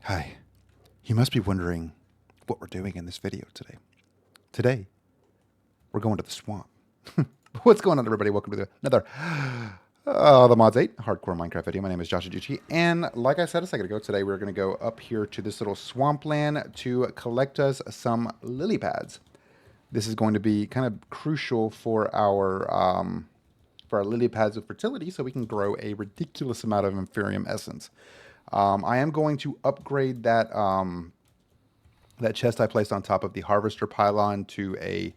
Hi. You must be wondering what we're doing in this video today. Today, we're going to the swamp. What's going on, everybody? Welcome to another the Mods 8 Hardcore Minecraft video. My name is JawshyGG, and like I said a second ago, today we're going to go up here to this little swampland to collect us some lily pads. This is going to be kind of crucial for our lily pads of fertility, so we can grow a ridiculous amount of Inferium essence. I am going to upgrade that that chest I placed on top of the harvester pylon to a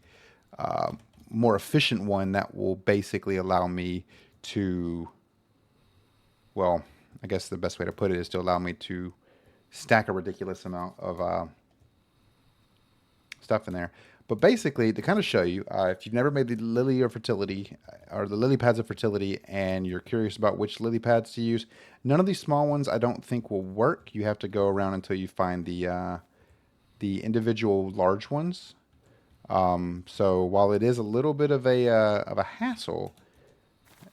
more efficient one that will basically allow me to, well, I guess the best way to put it is to allow me to stack a ridiculous amount of stuff in there. But basically, to kind of show you, if you've never made the lily of fertility or the lily pads of fertility and you're curious about which lily pads to use, none of these small ones I don't think will work. You have to go around until you find the individual large ones. So while it is a little bit of a hassle,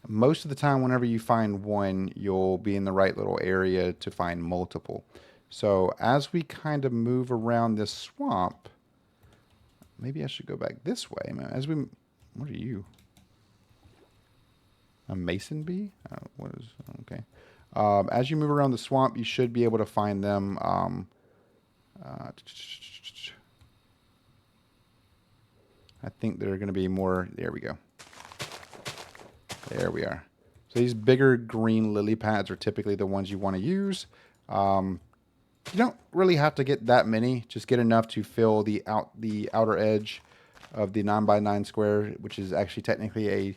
most of the time whenever you find one, you'll be in the right little area to find multiple. So as we kind of move around this swamp, maybe I should go back this way. As we, what are you? A mason bee? What is, okay. As you move around the swamp, you should be able to find them. I think there are going to be more. There we go. There we are. So these bigger green lily pads are typically the ones you want to use. You don't really have to get that many. Just get enough to fill the outer edge of the 9 by 9 square, which is actually technically a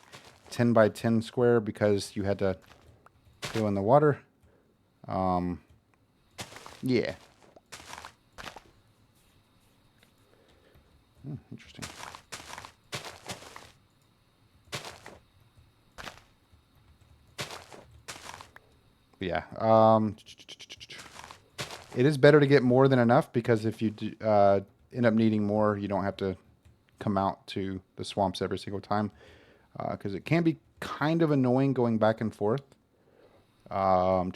10 by 10 square because you had to fill in the water. Yeah. Interesting. But yeah. It is better to get more than enough because if you do, end up needing more, you don't have to come out to the swamps every single time because it can be kind of annoying going back and forth. I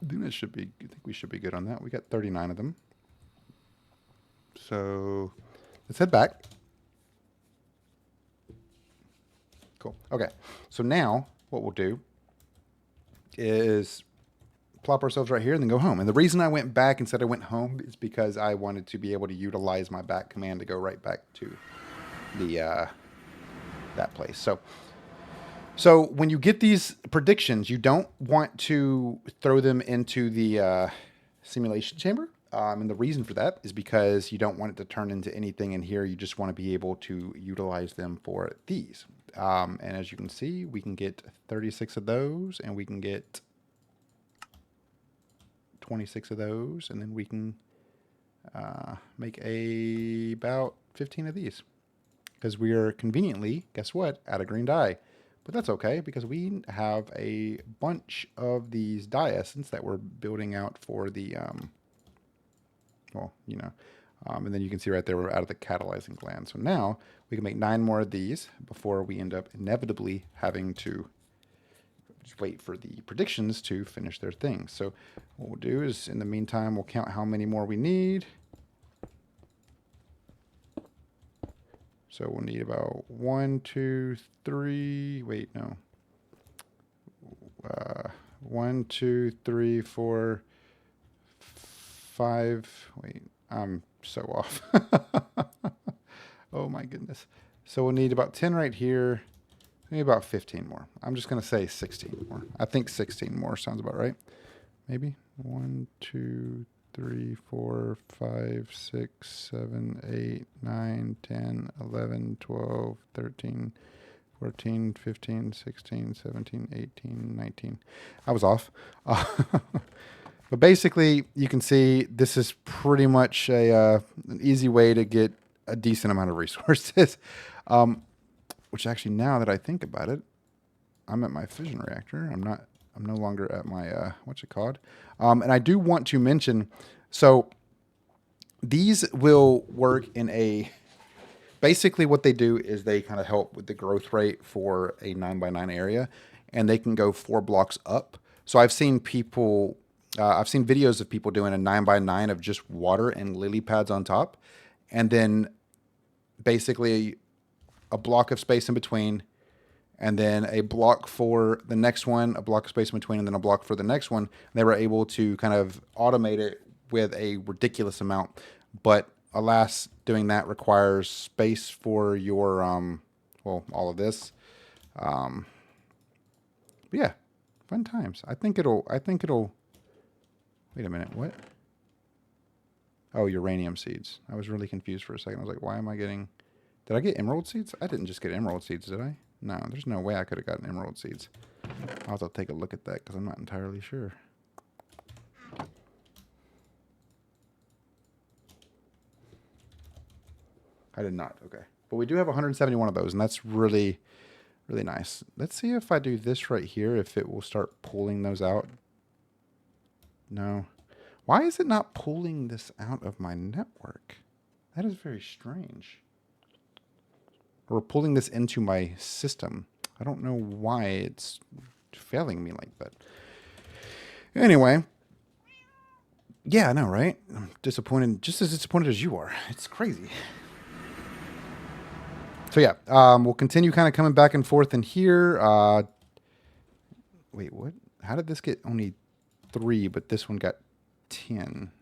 think that should be. I think we should be good on that. We got 39 of them. So let's head back. Cool. Okay. So now what we'll do is plop ourselves right here and then go home. And the reason I went back instead I went home is because I wanted to be able to utilize my back command to go right back to the that place. So when you get these predictions, you don't want to throw them into the simulation chamber. And the reason for that is because you don't want it to turn into anything in here. You just want to be able to utilize them for these. And as you can see, we can get 36 of those, and we can get 26 of those, and then we can make about 15 of these. Because we are conveniently, guess what, out of green dye. But that's okay, because we have a bunch of these dye essence that we're building out for the, well, you know. And then you can see right there we're out of the catalyzing gland. So now we can make 9 more of these before we end up inevitably having to just wait for the predictions to finish their thing. So what we'll do is in the meantime, we'll count how many more we need. So we'll need about 1, 2, 3. Wait, no. 1, 2, 3, 4, 5. Wait, I'm so off. Oh my goodness. So we'll need about 10 right here. Maybe about 15 more. I'm just going to say 16 more. I think 16 more sounds about right. Maybe 1, 2, 3, 4, 5, 6, 7, 8, 9, 10, 11, 12, 13, 14, 15, 16, 17, 18, 19. I was off. But basically, you can see this is pretty much an easy way to get a decent amount of resources. Which actually, now that I think about it, I'm at my fission reactor. I'm no longer at my, what's it called? And I do want to mention, so these will work in a, basically what they do is they kind of help with the growth rate for a 9 by 9 area. and they can go 4 blocks up. So I've seen people, I've seen videos of people doing a 9x9 of just water and lily pads on top, and then basically a block of space in between, and then a block for the next one, a block of space in between, and then a block for the next one. They were able to kind of automate it with a ridiculous amount. But alas, doing that requires space for your, well, all of this. But yeah, fun times. I think it'll, wait a minute, what? Oh, uranium seeds. I was really confused for a second. I was like, why am I getting, did I get emerald seeds? I didn't just get emerald seeds, did I? No, there's no way I could have gotten emerald seeds. I'll have to take a look at that because I'm not entirely sure. I did not. Okay. But we do have 171 of those, and that's really, really nice. Let's see if I do this right here, if it will start pulling those out. No. Why is it not pulling this out of my network? That is very strange. Or pulling this into my system. I don't know why it's failing me like that. Anyway. Yeah, I know, right? I'm disappointed, just as disappointed as you are. It's crazy. So yeah, we'll continue kind of coming back and forth in here. Wait, what? How did this get only 3, but this one got 10?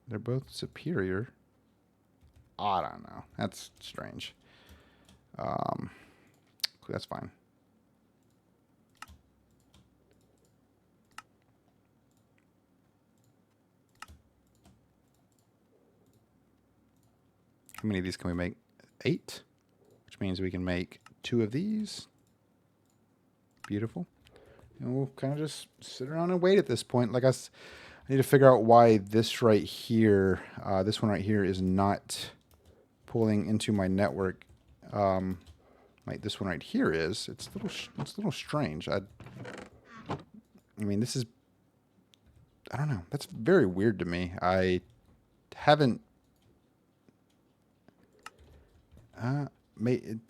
They're both superior. I don't know. That's strange. That's fine. How many of these can we make? 8, which means we can make 2 of these. Beautiful. And we'll kind of just sit around and wait at this point. Like I need to figure out why this right here, this one right here is not pulling into my network. Like this one right here is. It's a little strange. I mean, this is, I don't know. That's very weird to me. I haven't made.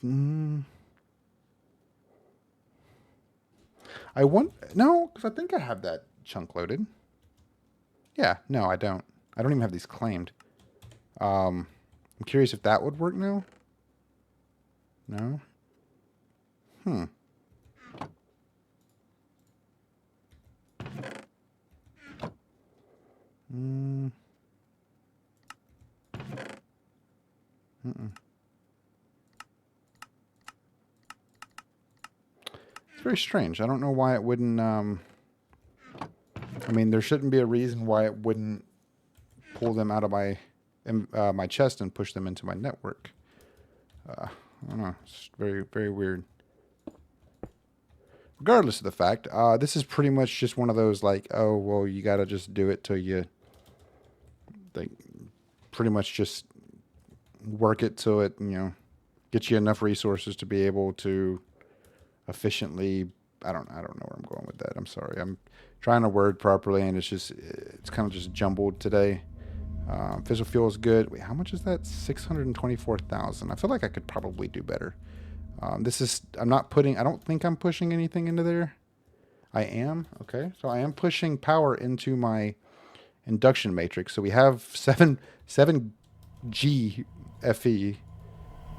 I want no, because I think I have that chunk loaded. Yeah, no, I don't. I don't even have these claimed. I'm curious if that would work now. No. It's very strange. I don't know why it wouldn't. I mean, there shouldn't be a reason why it wouldn't pull them out of my my chest and push them into my network. I don't know. It's very, very weird. Regardless of the fact, this is pretty much just one of those like, oh, well, you got to just do it till you, like, pretty much just work it till it, you know, gets you enough resources to be able to efficiently, I don't know where I'm going with that. I'm sorry. I'm trying to word properly, and it's kind of just jumbled today. Fissile fuel is good. Wait, how much is that? 624,000. I feel like I could probably do better. This is, I don't think I'm pushing anything into there. I am. Okay. So I am pushing power into my induction matrix. So we have 7G FE.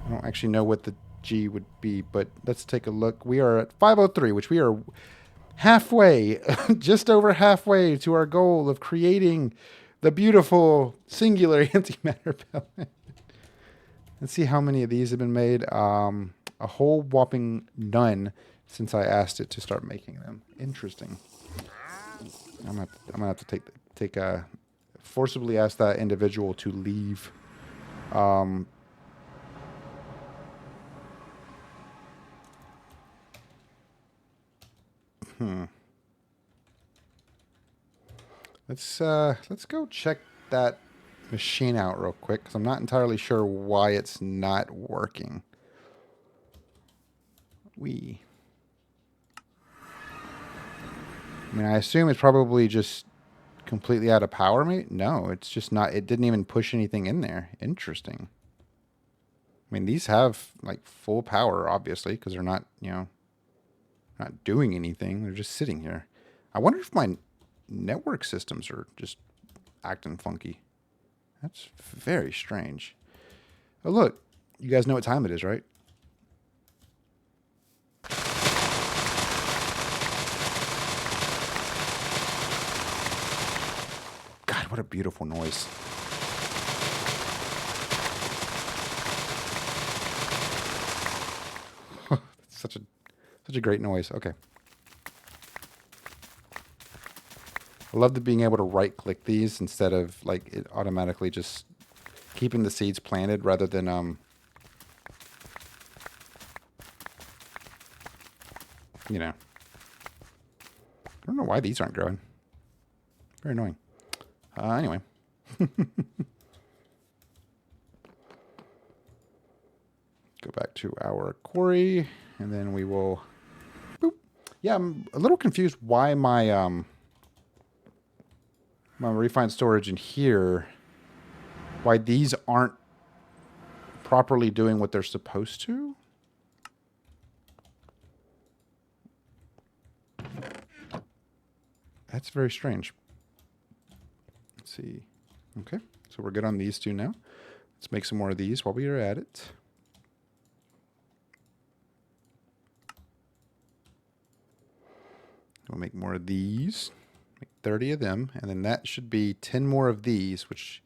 I don't actually know what the G would be, but let's take a look. We are at 503, which we are halfway, just over halfway to our goal of creating the beautiful singular antimatter pellet. Let's see how many of these have been made. A whole whopping none since I asked it to start making them. Interesting. I'm gonna have to forcibly ask that individual to leave. Let's go check that machine out real quick, because I'm not entirely sure why it's not working. I mean, I assume it's probably just completely out of power, mate? No, it's just not. It didn't even push anything in there. Interesting. I mean, these have, like, full power, obviously, because they're not, you know. not doing anything. They're just sitting here. I wonder if my network systems are just acting funky. That's very strange. Oh, look. You guys know what time it is, right? God, what a beautiful noise. Such a great noise. Okay. I love the being able to right click these instead of like it automatically just keeping the seeds planted rather than you know. I don't know why these aren't growing. Very annoying. Anyway. Go back to our quarry, and then we will... Boop. Yeah, I'm a little confused why my my refined storage in here, why these aren't properly doing what they're supposed to. That's very strange. Let's see. Okay, so we're good on these two now. Let's make some more of these while we are at it. We'll make more of these. Make 30 of them, and then that should be 10 more of these, which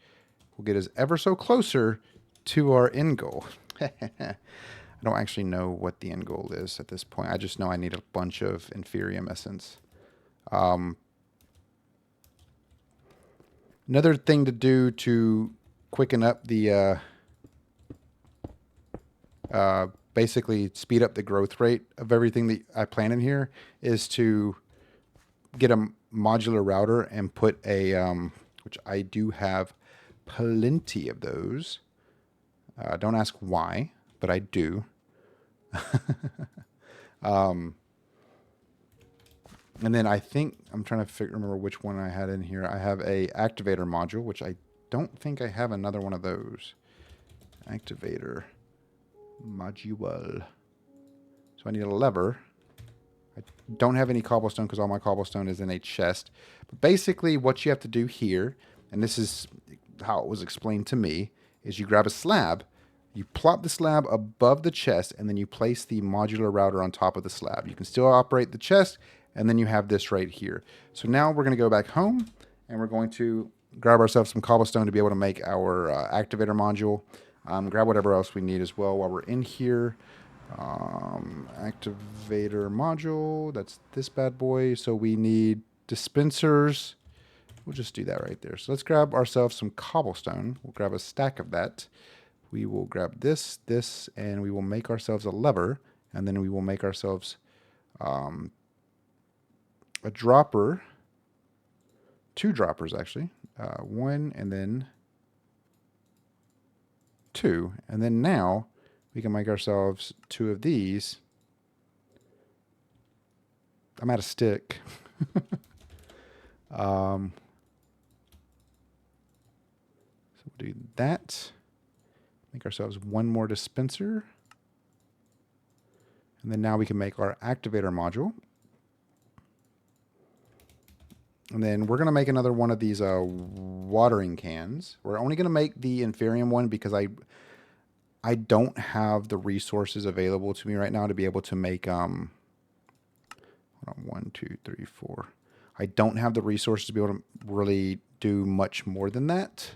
will get us ever so closer to our end goal. I don't actually know what the end goal is at this point. I just know I need a bunch of Inferium essence. Another thing to do to quicken up the basically speed up the growth rate of everything that I plan in here is to get a modular router and put a, which I do have plenty of those. Don't ask why, but I do. And then I think, I'm trying to remember which one I had in here. I have a activator module, which I don't think I have another one of those. Activator module. So I need a lever. I don't have any cobblestone because all my cobblestone is in a chest. But basically what you have to do here, and this is how it was explained to me, is you grab a slab, you plop the slab above the chest, and then you place the modular router on top of the slab. You can still operate the chest, and then you have this right here. So now we're going to go back home, and we're going to grab ourselves some cobblestone to be able to make our activator module. Grab whatever else we need as well while we're in here. Activator module, that's this bad boy. So we need dispensers. We'll just do that right there. So let's grab ourselves some cobblestone. We'll grab a stack of that. We will grab this, and we will make ourselves a lever, and then we will make ourselves a dropper, 2 droppers actually, 1 and then 2, and then now we can make ourselves 2 of these. I'm out of stick. So we'll do that. Make ourselves 1 more dispenser. And then now we can make our activator module. And then we're going to make another one of these watering cans. We're only going to make the Inferium one because I don't have the resources available to me right now to be able to make, hold on, 1, 2, 3, 4. I don't have the resources to be able to really do much more than that.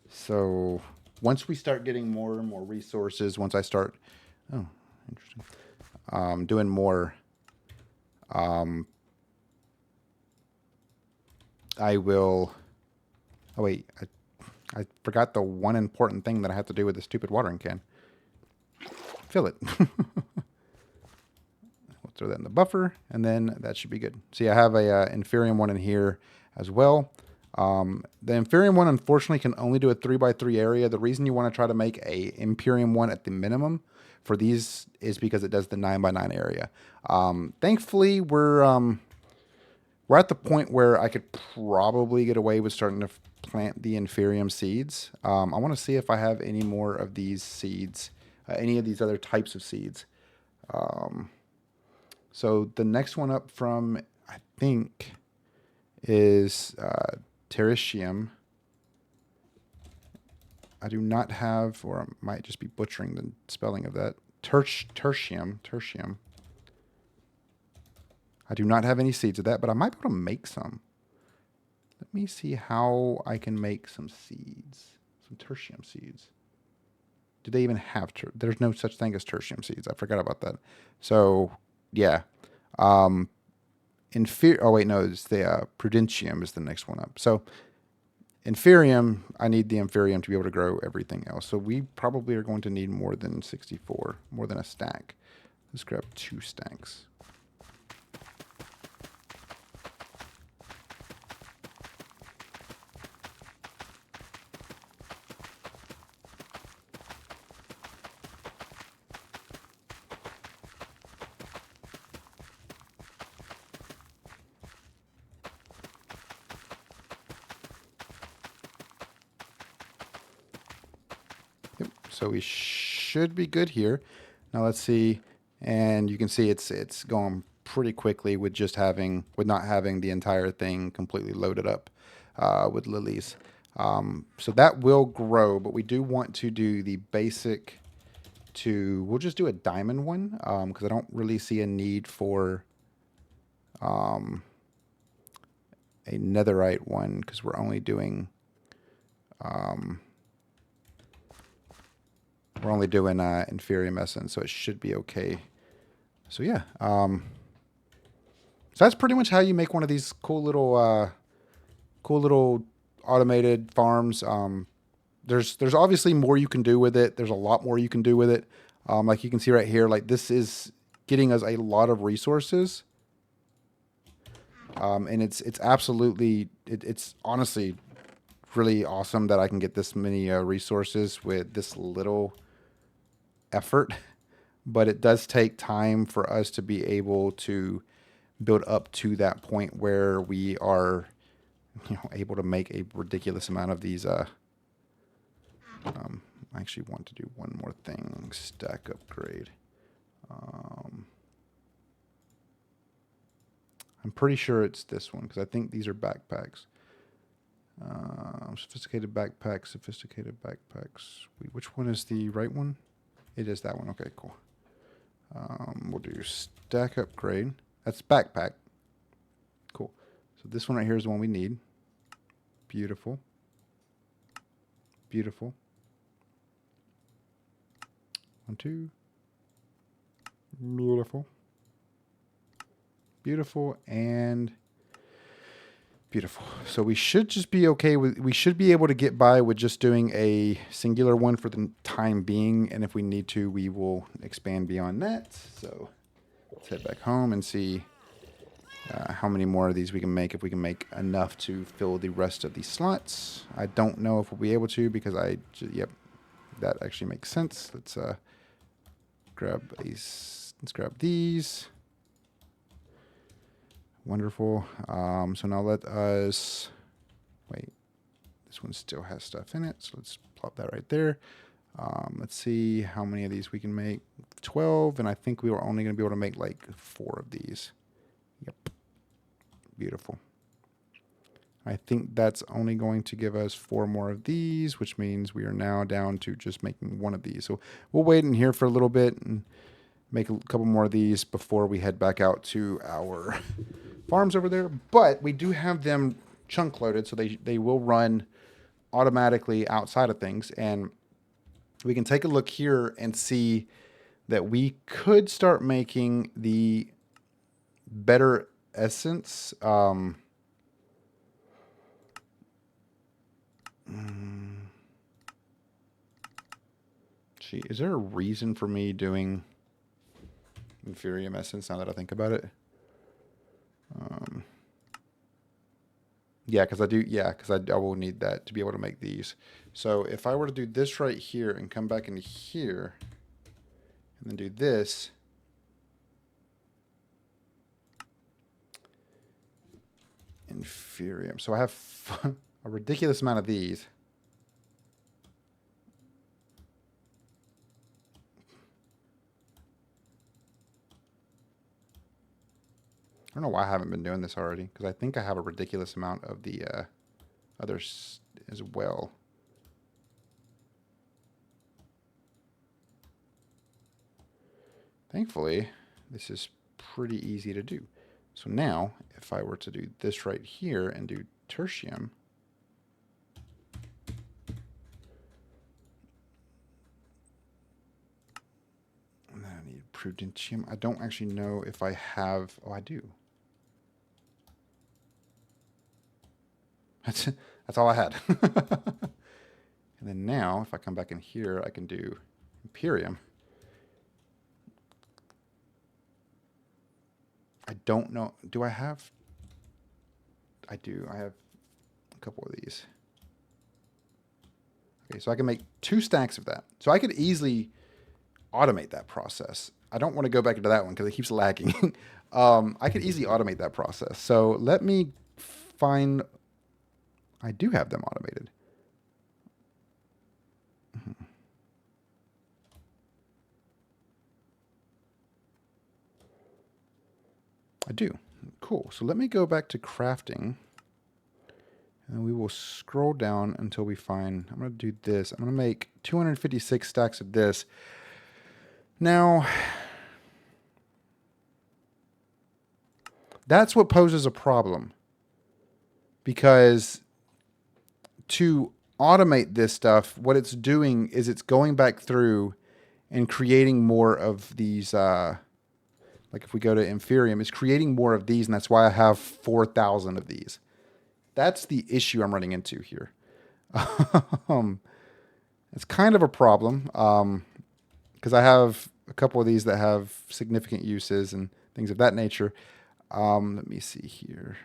So once we start getting more and more resources, once I start, oh, interesting, doing more, I will, oh wait, I forgot the one important thing that I have to do with the stupid watering can. Fill it. We'll throw that in the buffer, and then that should be good. See, I have a Inferium one in here as well. The Inferium one, unfortunately, can only do a 3x3 area. The reason you want to try to make a Imperium one at the minimum for these is because it does the 9x9 area. Thankfully, we're at the point where I could probably get away with starting to plant the Inferium seeds. I want to see if I have any more of these seeds, any of these other types of seeds. So the next one up from, I think, is tertium. I do not have, or I might just be butchering the spelling of that. Tertium. I do not have any seeds of that, but I might be able to make some. Let me see how I can make some seeds. Some tertium seeds. Do they even have there's no such thing as tertium seeds. I forgot about that. So, yeah. Oh, wait, no, it's the prudentium is the next one up. So, inferium, I need the inferium to be able to grow everything else. So we probably are going to need more than 64, more than a stack. Let's grab 2 stacks. Yep. So we should be good here. Now let's see, and you can see it's going pretty quickly with not having the entire thing completely loaded up with lilies. So that will grow, but we do want to do the basic we'll just do a diamond one because I don't really see a need for a netherite one because we're only doing inferium essence, so it should be okay. So yeah, so that's pretty much how you make one of these cool little automated farms. There's obviously more you can do with it. There's a lot more you can do with it. Like you can see right here, like this is getting us a lot of resources. And it's absolutely, it's honestly really awesome that I can get this many resources with this little effort. But it does take time for us to be able to build up to that point where we are, able to make a ridiculous amount of these. I actually want to do one more thing. Stack upgrade. I'm pretty sure it's this one because I think these are backpacks. Sophisticated backpacks. Wait, which one is the right one? It is that one. Okay, cool. We'll do stack upgrade. That's backpack. Cool. So this one right here is the one we need. Beautiful. Beautiful. 1, 2. Beautiful. Beautiful and beautiful. So we should just be okay we should be able to get by with just doing a singular one for the time being. And if we need to, we will expand beyond that. So let's head back home and see how many more of these we can make, if we can make enough to fill the rest of these slots. I don't know if we'll be able to because yep, that actually makes sense. Let's grab these. Wonderful. So now let us wait. This one still has stuff in it, so let's plop that right there. Let's see how many of these we can make. 12, and I think we were only going to be able to make like 4 of these. Yep. Beautiful. I think that's only going to give us 4 more of these, which means we are now down to just making 1 of these. So we'll wait in here for a little bit and make a couple more of these before we head back out to our farms over there. But we do have them chunk loaded, so they will run automatically outside of things. And we can take a look here and see that we could start making the better essence. Gee, is there a reason for me doing inferium essence now that I think about it? Yeah, because I do. Yeah, because I will need that to be able to make these. So if I were to do this right here and come back into here and then do this, inferium. So I have a ridiculous amount of these. don't know why I haven't been doing this already, because I think I have a ridiculous amount of the others as well. Thankfully, this is pretty easy to do. So now, if I were to do this right here and do tertium, and then I need prudentium. I don't actually know if I have, oh, I do. That's all I had. And then now, if I come back in here, I can do Imperium. I don't know. Do I have? I do. I have a couple of these. Okay, so I can make 2 stacks of that. So I could easily automate that process. I don't want to go back into that one because it keeps lagging. I could easily automate that process. So let me find... I do have them automated. I do. Cool. So let me go back to crafting. And we will scroll down until we find... I'm going to do this. I'm going to make 256 stacks of this. Now, that's what poses a problem. Because to automate this stuff, what it's doing is it's going back through and creating more of these... like if we go to Inferium, it's creating more of these, and that's why I have 4,000 of these. That's the issue I'm running into here. It's kind of a problem because I have a couple of these that have significant uses and things of that nature. Let me see here.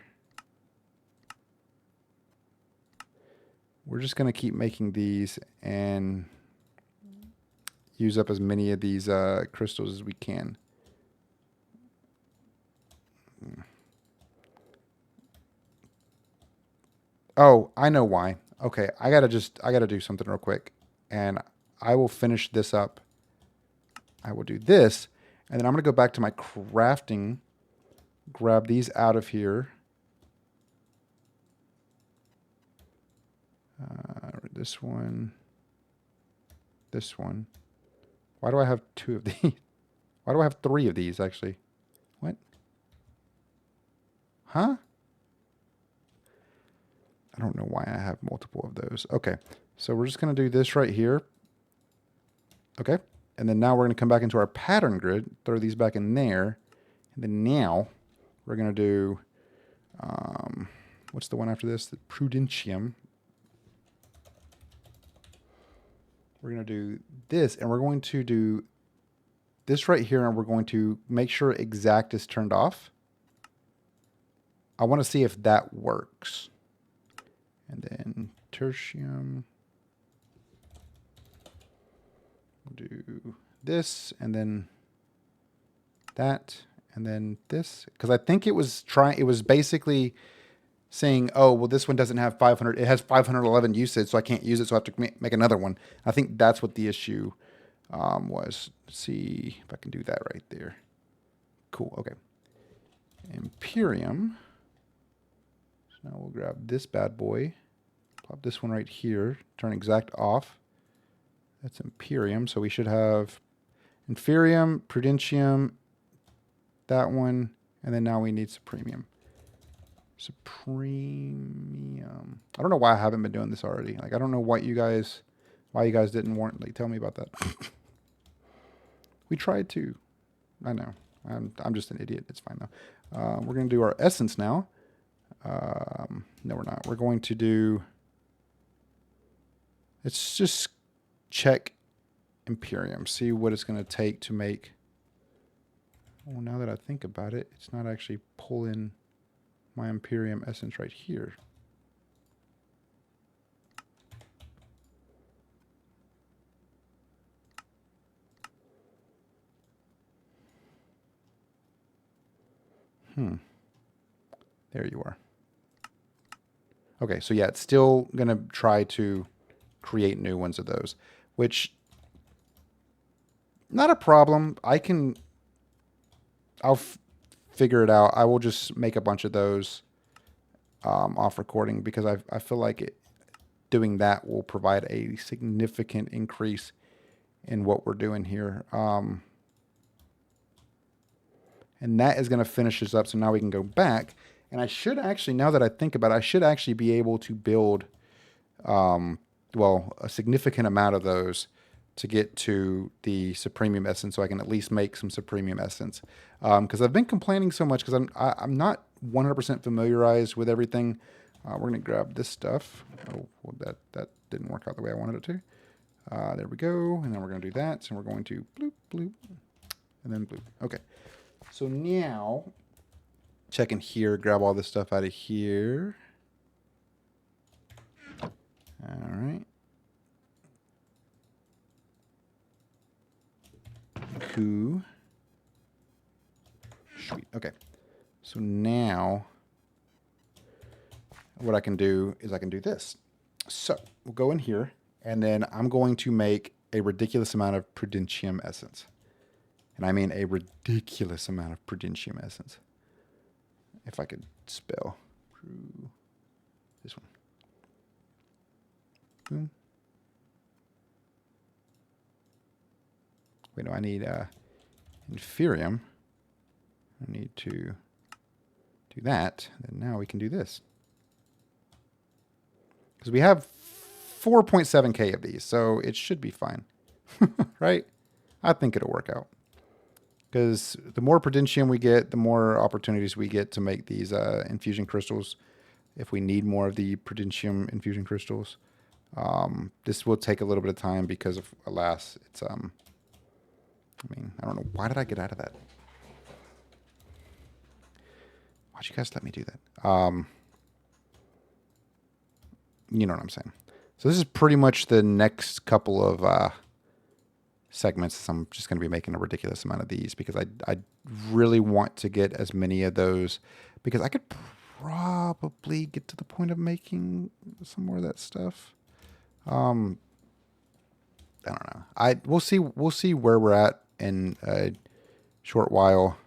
We're just going to keep making these and use up as many of these crystals as we can. Oh, I know why. Okay, I gotta do something real quick, and I will finish this up. I will do this, and then I'm gonna go back to my crafting, grab these out of here. This one. Why do I have 2 of these? Why do I have 3 of these, actually? What? Huh? I don't know why I have multiple of those. Okay, so we're just going to do this right here. Okay, and then now we're going to come back into our pattern grid, throw these back in there, and then now we're going to do, what's the one after this? The prudentium. We're going to do this, and we're going to do this right here, and we're going to make sure exact is turned off. I want to see if that works. And then tertium. We'll do this, and then that, and then this. Because I think it was basically saying, oh, well, this one doesn't have 500. It has 511 usage, so I can't use it, so I have to make another one. I think that's what the issue was. Let's see if I can do that right there. Cool, okay. Imperium. So now we'll grab this bad boy, pop this one right here, turn exact off. That's Imperium, so we should have Inferium, Prudentium, that one, and then now we need Supremium. Supremium. I don't know why I haven't been doing this already. Like, I don't know why you guys didn't tell me about that. We tried to. I know. I'm just an idiot. It's fine though. We're going to do our essence now. No, we're not. We're going to do... Let's just check Imperium. See what it's going to take to make... Well, now that I think about it, it's not actually pulling my Imperium essence right here. There you are. Okay, so yeah, it's still going to try to create new ones of those, which, not a problem. I'll figure it out, I will just make a bunch of those off recording, because I feel like doing that will provide a significant increase in what we're doing here. And that is going to finish us up. So now we can go back. And I should actually, now that I think about it, I should actually be able to build, well, a significant amount of those to get to the Supremium Essence, so I can at least make some Supremium Essence. Because I've been complaining so much, because I'm not 100% familiarized with everything. We're going to grab this stuff. Oh, well, that didn't work out the way I wanted it to. There we go. And then we're going to do that. So we're going to bloop, bloop, and then bloop. Okay. So now, check in here, grab all this stuff out of here. All right. Cool. Sweet. Okay. So now, what I can do is I can do this. So we'll go in here, and then I'm going to make a ridiculous amount of Prudentium Essence. And I mean a ridiculous amount of Prudentium Essence. If I could spell this one. Boom. Wait, no, I need Inferium. I need to do that. And now we can do this. Because we have 4.7k of these, so it should be fine. Right? I think it'll work out. Because the more Prudentium we get, the more opportunities we get to make these infusion crystals. If we need more of the Prudentium infusion crystals, this will take a little bit of time because of, alas, it's I mean, I don't know, why did I get out of that? Why'd you guys let me do that? You know what I'm saying. So this is pretty much the next couple of segments. I'm just going to be making a ridiculous amount of these, because I really want to get as many of those, because I could probably get to the point of making some more of that stuff. I don't know. We'll see where we're at in a short while,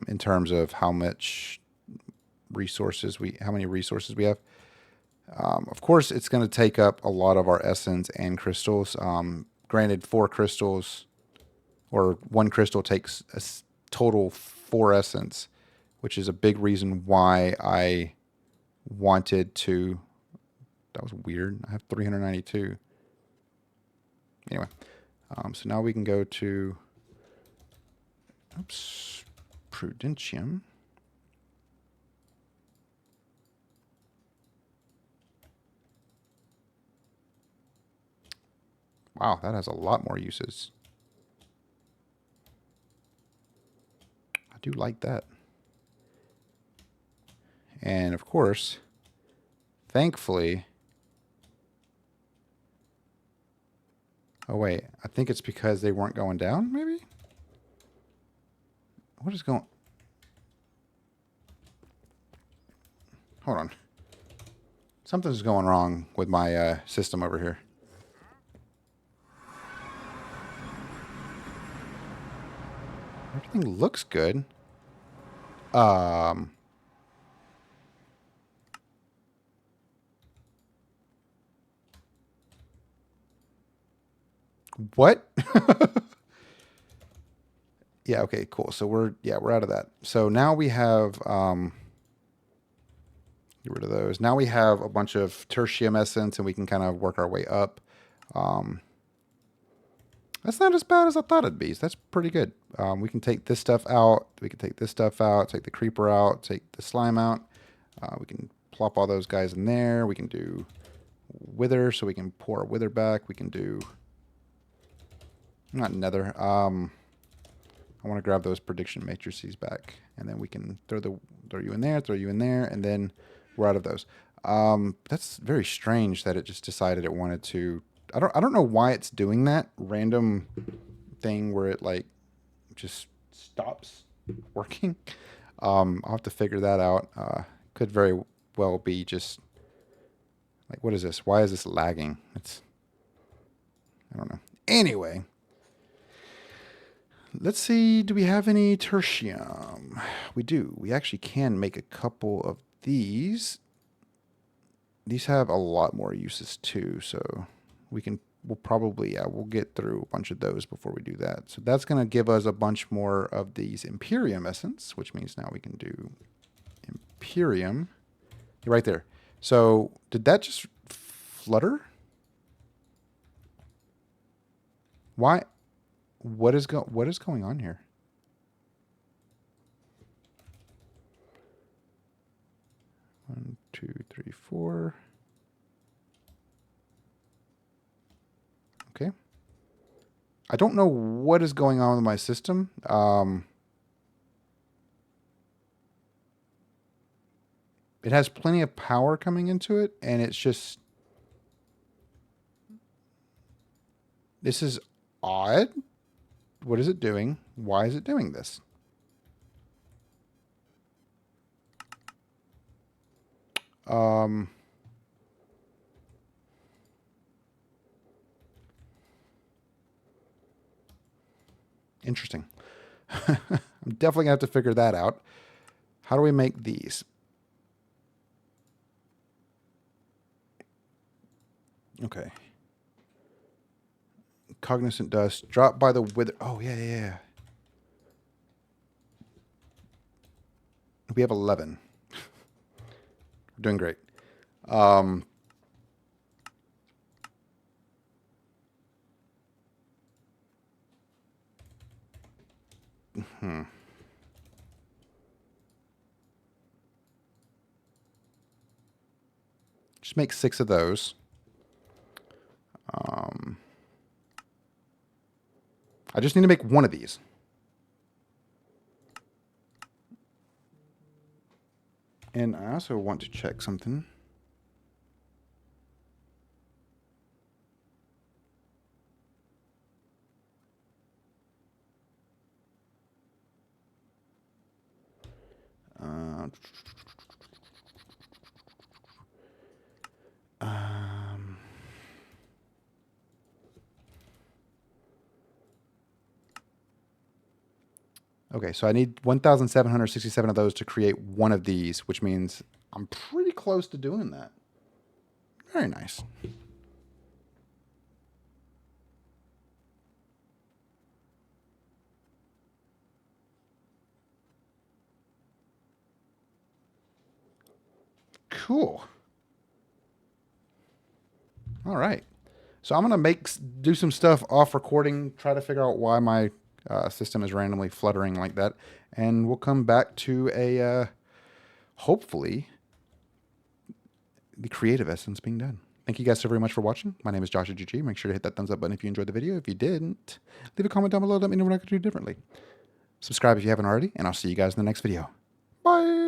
in terms of how many resources we have. Of course, it's going to take up a lot of our essence and crystals. Granted, 4 crystals, or 1 crystal takes a total 4 essence, which is a big reason why I wanted to. That was weird. I have 392. Anyway, so now we can go to, oops, Prudentium. Wow, that has a lot more uses. I do like that. And of course, thankfully, oh wait, I think it's because they weren't going down, maybe? What is going... Hold on. Something's going wrong with my system over here. Everything looks good. What? Yeah, okay, cool. So we're out of that. So now we have get rid of those. Now we have a bunch of tertium essence, and we can kind of work our way up. That's not as bad as I thought it'd be. So that's pretty good. We can take this stuff out. We can take this stuff out. Take the creeper out. Take the slime out. We can plop all those guys in there. We can do wither, so we can pour our wither back. We can do not nether. I want to grab those prediction matrices back, and then we can throw you in there, and then we're out of those. That's very strange that it just decided it wanted to. I don't know why it's doing that random thing where it like just stops working. I'll have to figure that out. Could very well be just like, what is this? Why is this lagging? I don't know. Anyway, Let's see, do we have any tertium? We do. We actually can make a couple of these. These have a lot more uses too, so we'll probably, we'll get through a bunch of those before we do that. So that's going to give us a bunch more of these Imperium essence, which means now we can do Imperium. Right there. So did that just flutter? Why? What is going on here? One, two, three, four. Okay. I don't know what is going on with my system. It has plenty of power coming into it, and it's just... This is odd. What is it doing? Why is it doing this? Interesting. I'm definitely gonna have to figure that out. How do we make these? Okay. Cognizant dust. Drop by the wither. Oh, yeah. We have 11. We're doing great. Just make 6 of those. I just need to make one of these. And I also want to check something. Okay, so I need 1,767 of those to create one of these, which means I'm pretty close to doing that. Very nice. Cool. All right. So I'm going to do some stuff off recording, try to figure out why my system is randomly fluttering like that. And we'll come back to a, hopefully, the creative essence being done. Thank you guys so very much for watching. My name is JawshyGG. Make sure to hit that thumbs up button if you enjoyed the video. If you didn't, leave a comment down below. Let me know what I could do differently. Subscribe if you haven't already, and I'll see you guys in the next video. Bye.